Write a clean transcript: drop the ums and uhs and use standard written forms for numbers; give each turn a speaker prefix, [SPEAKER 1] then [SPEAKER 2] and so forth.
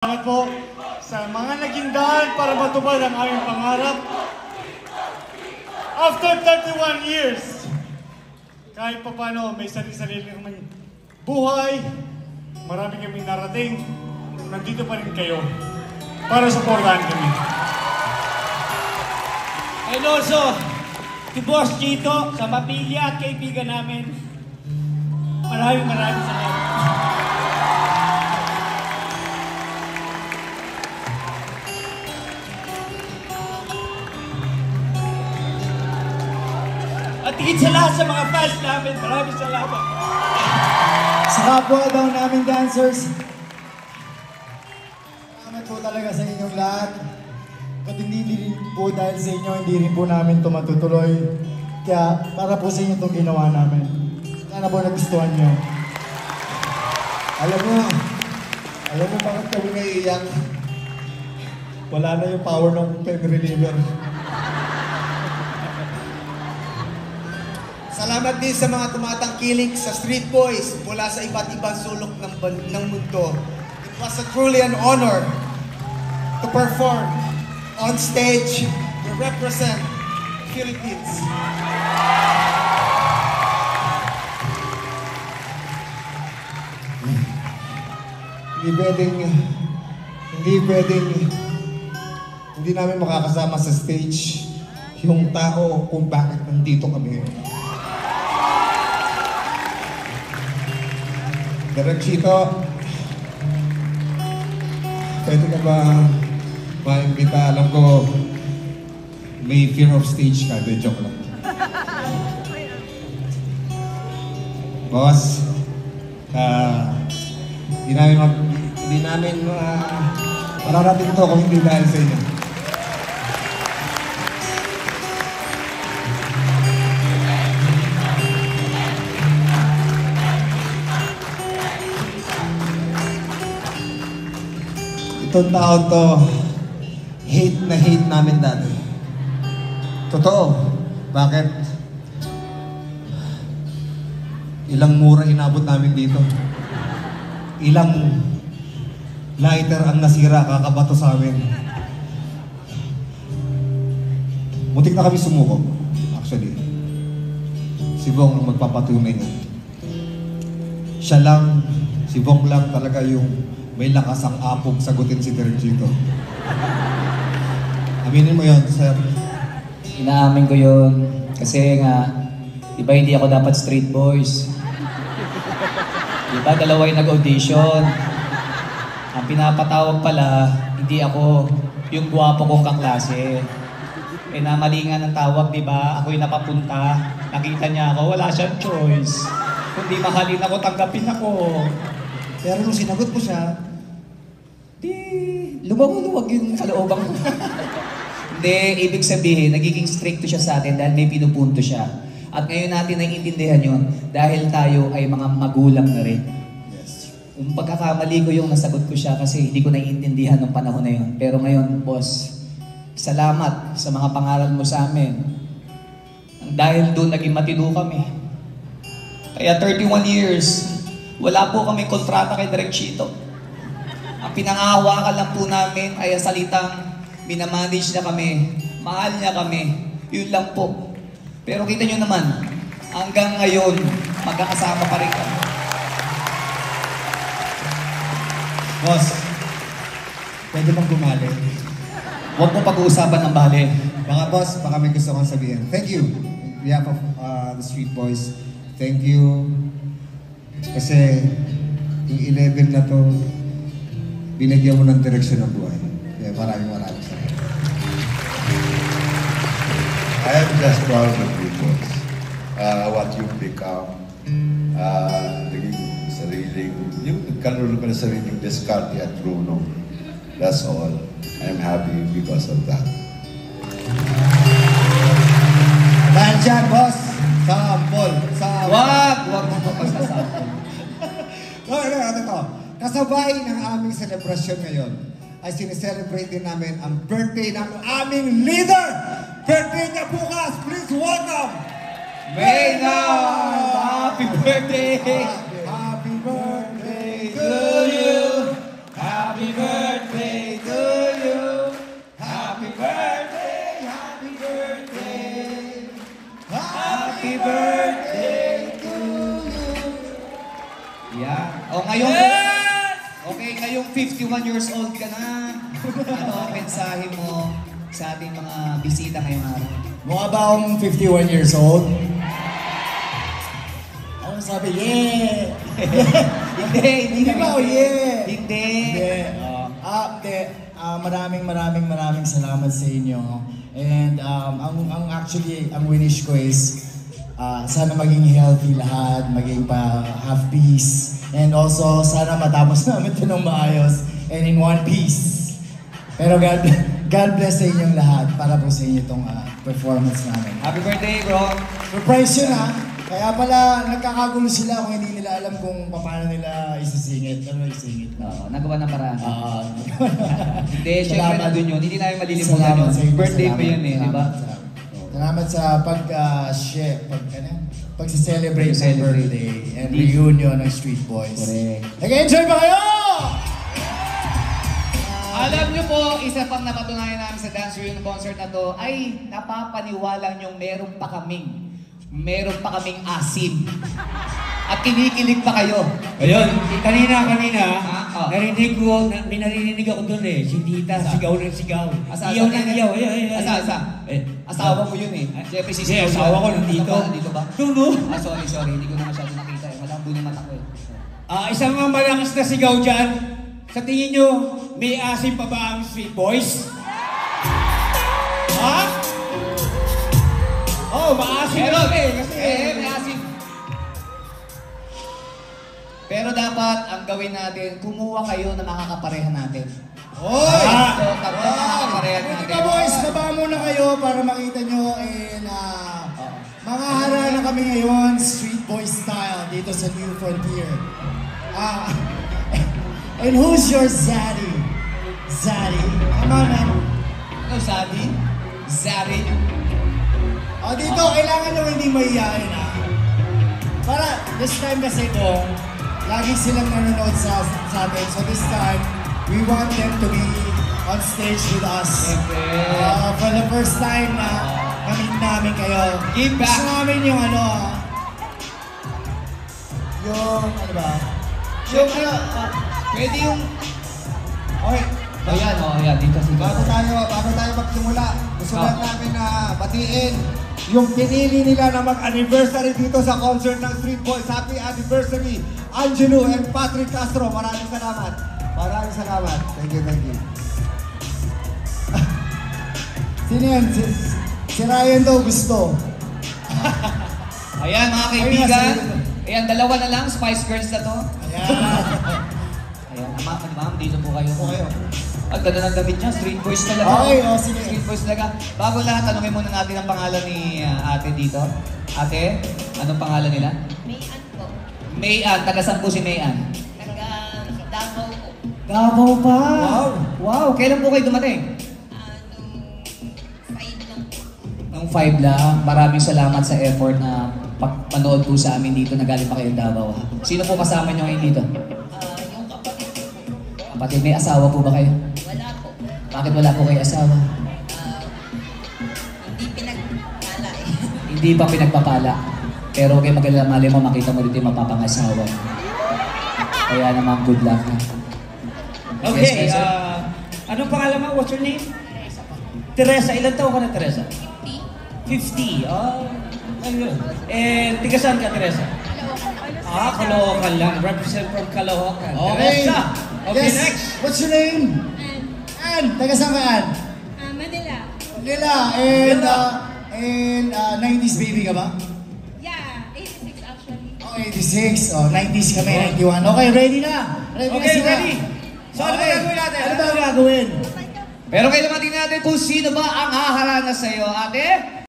[SPEAKER 1] Salamat po sa mga naging daan para matupad ang aming pangarap. After 31 years, kahit pa paano may sarili kaming buhay, marami kaming narating, nandito pa rin kayo para supportahan kami.
[SPEAKER 2] And also, si Boss Chito, sa pamilya at kaibigan namin, maraming salamat. At higit sa lahat sa mga fans namin, maraming salamat.
[SPEAKER 3] Sa kapwa daw namin dancers, salamat po talaga sa inyong lahat. At hindi din po dahil sa inyo, hindi rin po namin ito matutuloy. Kaya para po sa inyo itong ginawa namin. Sana po nagustuhan nyo.
[SPEAKER 4] Alam mo bakit kami naiiyak? Wala na yung power ng pain reliever. Salamat din sa mga tumatangkilik sa Street Boys mula sa iba't ibang sulok ng mundo. It was truly an honor to perform on stage to represent Philippines. Hindi namin makakasama sa stage yung tao kung bakit nandito kami. Direk Chito, pwede ka ba maimbita? Alam ko, may fear of stage ka. De, joke lang. Boss, hindi namin mararating ito kung hindi dahil sa inyo. Itong taon to, hate na hate namin dati. Totoo. Bakit? Ilang mura inabot namin dito. Ilang lighter ang nasira, kakabato sa amin. Muntik na kami sumuko, actually. Si Bong ang magpapatunay na. Siya lang, si Bong lang talaga yung may lakas ang apog sagutin si Direk Chito. Aminin mo yun, sir.
[SPEAKER 2] Inaamin ko yun. Kasi nga, di ba hindi ako dapat Street Boys? Di ba dalawa yung nag-audition? Ang pinapatawag pala, hindi ako yung gwapo kong kaklase. Eh namali nga ng tawag, di ba? Ako yung napapunta. Nakita niya ako, wala siyang choice. Kung di mahalin ako, tanggapin ako.
[SPEAKER 4] Pero nung sinagot mo siya,
[SPEAKER 2] Lumawag yung kaloobang ko. Hindi, ibig sabihin, nagiging stricto siya sa atin dahil may pinupunto siya. At ngayon natin naiintindihan yun dahil tayo ay mga magulang na rin.
[SPEAKER 4] yes.
[SPEAKER 2] Kung pagkakamali ko yung nasagot ko siya kasi hindi ko naiintindihan ng panahon na yun. Pero ngayon, boss, salamat sa mga pangaral mo sa amin. Dahil doon naging matino kami. Kaya 31 years, wala po kami kontrata kay Direk Chito. Ang pinangahawakan lang po namin ay ang salitang minamanage na kami, mahal niya kami, yun lang po. Pero kita nyo naman, hanggang ngayon, magkakasama pa rin kami.
[SPEAKER 4] Boss, pwede bang bumali?
[SPEAKER 2] Huwag mo pag-uusapan ng bale.
[SPEAKER 4] Baka boss, baka may gusto kong sabihin. Thank you. On behalf of the Street Boys, thank you. Kasi yung 11 na to, binigyan mo ng direksyon ng buhay. Kaya maraming salamat.
[SPEAKER 5] I am just proud of you boys. What you've become. Naging sariling, yung nagkaroon ka ng sariling diskarte at runo. That's all. I'm happy because of that.
[SPEAKER 4] Dahil dyan, boss, sample.
[SPEAKER 2] Huwag mo papasasabi.
[SPEAKER 4] Ito. Kasabay ng aming selebrasyon ngayon ay sineselebrate din namin ang birthday ng aming leader! Birthday niya bukas! Please welcome!
[SPEAKER 2] Maynard! Happy birthday!
[SPEAKER 4] Happy birthday
[SPEAKER 2] to you! Happy birthday! 51 years old ka na. Ano ang mensahe mo sa ating mga bisita ngayong araw?
[SPEAKER 3] Mukha ba akong 51 years old? Ano sabi? Yeah!
[SPEAKER 2] Hindi
[SPEAKER 3] Hindi ba? Oh, yeah!
[SPEAKER 2] Hindi.
[SPEAKER 3] Maraming salamat sa inyo. And ang actually, ang winish ko is sana maging healthy lahat, maging have peace. And also, sana matapos namin ito ng maayos and in one piece. Pero God bless sa inyong lahat para po sa inyo itong performance namin.
[SPEAKER 2] Happy birthday, bro.
[SPEAKER 3] Surprise yun Kaya pala nagkakagulo sila kung hindi nila alam kung paano nila isisingit. Ano isingit?
[SPEAKER 2] Oo, nagawa ng paraan. Hindi, syempre
[SPEAKER 3] Salamat.
[SPEAKER 2] nandun yun. Hindi namin malilimutan
[SPEAKER 3] Salamat
[SPEAKER 2] yun.
[SPEAKER 3] sa inyo.
[SPEAKER 2] Birthday pa
[SPEAKER 3] Salamat.
[SPEAKER 2] yun eh, di ba?
[SPEAKER 3] Salamat sa pag-celebrate ng
[SPEAKER 2] Celebrate.
[SPEAKER 3] birthday and
[SPEAKER 2] Indeed.
[SPEAKER 3] reunion ng Street Boys.
[SPEAKER 2] Correct.
[SPEAKER 3] Nag-enjoy ba kayo?
[SPEAKER 2] Alam niyo po, isa pang napatunayan namin sa Dance Reunion concert na to ay napapaniwala niyong meron pa kaming asim. At kinikilig pa kayo.
[SPEAKER 6] Ayun, kanina,
[SPEAKER 2] Ah,
[SPEAKER 6] may narinig ako doon eh. Si Tita, sigaw ng sigaw. Iyaw ng
[SPEAKER 2] Asa?
[SPEAKER 6] iyaw. Ayun.
[SPEAKER 2] Asa?
[SPEAKER 6] Eh,
[SPEAKER 2] Asawa mo yun eh. Siyempre si
[SPEAKER 6] Hindi, asawa ko nandito.
[SPEAKER 2] Nandito ba?
[SPEAKER 6] Tulo.
[SPEAKER 2] Sorry. Hindi ko na masyado nakita eh. Malabo yung mata ko eh.
[SPEAKER 6] Isang mga malakas na sigaw dyan. Sa tingin nyo, may asim pa ba ang Street Boys? Ha? Oh, maasim
[SPEAKER 2] Meron.
[SPEAKER 6] kami kasi...
[SPEAKER 2] May asim. Pero dapat ang gawin natin, kumuha kayo na makakapareha natin.
[SPEAKER 3] Hoy!
[SPEAKER 2] So, tatlo makakapareha
[SPEAKER 3] Pwede
[SPEAKER 2] natin.
[SPEAKER 3] ka boys, baba muna kayo para makita nyo and mga hara na kami ngayon, Street Boy style dito sa New Frontier. And who's your Zaddy? Zaddy? Come on, man.
[SPEAKER 2] Ano, Zari? Zari?
[SPEAKER 3] Dito, kailangan nyo hindi mahihayin Para this time kasi ito, lagi silang nanonood sa atin. So this time, we want them to be on stage with us.
[SPEAKER 2] Siyempre.
[SPEAKER 3] For the first time na kamit namin kayo.
[SPEAKER 2] Give back.
[SPEAKER 3] Gusto namin yung yung ano ba?
[SPEAKER 2] Yung pwede yung...
[SPEAKER 3] Okay.
[SPEAKER 2] Ayan, dito si
[SPEAKER 7] Bago tayo magsimula, gusto
[SPEAKER 2] Ah.
[SPEAKER 7] lang namin na batiin yung pinili nila na mag-anniversary dito sa concert ng Street Boys. Happy anniversary, Angelo and Patrick Castro. Maraming salamat. Thank you.
[SPEAKER 3] Sino yan? Si Ryan daw gusto.
[SPEAKER 2] Ayan mga kaibigan. Ayan, dalawa na lang, Spice Girls na to.
[SPEAKER 3] Ayan.
[SPEAKER 2] Ayan, ma'am, dito po kayo.
[SPEAKER 3] Okay.
[SPEAKER 2] Ang ganda ng damit niya, Street Boys talaga.
[SPEAKER 3] Okay, sige.
[SPEAKER 2] Street Boys talaga. Bago lahat, tanungin muna natin ang pangalan ni ate dito. Ate, anong pangalan nila?
[SPEAKER 8] Mayan po.
[SPEAKER 2] Mayan, taga saan po si Mayan?
[SPEAKER 8] Taga Davao po.
[SPEAKER 2] Davao pa! Wow! Kailan po kayo dumating?
[SPEAKER 8] Nung 5 lang po.
[SPEAKER 2] Nung 5 lang. Maraming salamat sa effort na panood po sa amin dito na galing pa kayo Davao. Sino po kasama niyo ngayon dito?
[SPEAKER 8] Yung kapatid ko po.
[SPEAKER 2] Kapatid, may asawa po ba kayo?
[SPEAKER 8] Wala po.
[SPEAKER 2] Bakit wala po kayo asawa?
[SPEAKER 8] Hindi pinagkala eh.
[SPEAKER 2] Hindi pa pinagpapala. Pero huwag kayo mag-alala, mali mo, makita mo dito yung mapapangasawa. Kaya naman, good luck na.
[SPEAKER 6] Okay,
[SPEAKER 2] Yes, sir.
[SPEAKER 6] anong pangalan mo? What's your name? Teresa. Ilan taon ka na, Teresa?
[SPEAKER 8] 50.
[SPEAKER 6] 50. Ayun. Tiga saan ka, Teresa? Caloocan lang. Represent from Caloocan.
[SPEAKER 3] Okay.
[SPEAKER 6] Teresa. Okay,
[SPEAKER 3] Yes.
[SPEAKER 6] next.
[SPEAKER 3] What's your name? Ann. Taga saan ka, Ann?
[SPEAKER 8] Manila.
[SPEAKER 3] Manila. And 90s baby ka ba?
[SPEAKER 8] Yeah, 86 actually.
[SPEAKER 3] Oh, 86. 90s kami, 91. Okay, ready na.
[SPEAKER 6] Okay,
[SPEAKER 3] sila.
[SPEAKER 6] ready. So, ano ba gagawin natin?
[SPEAKER 3] Ano ba gagawin?
[SPEAKER 2] Pero kailangan tingnan natin kung sino ba ang haharana sa'yo, ate?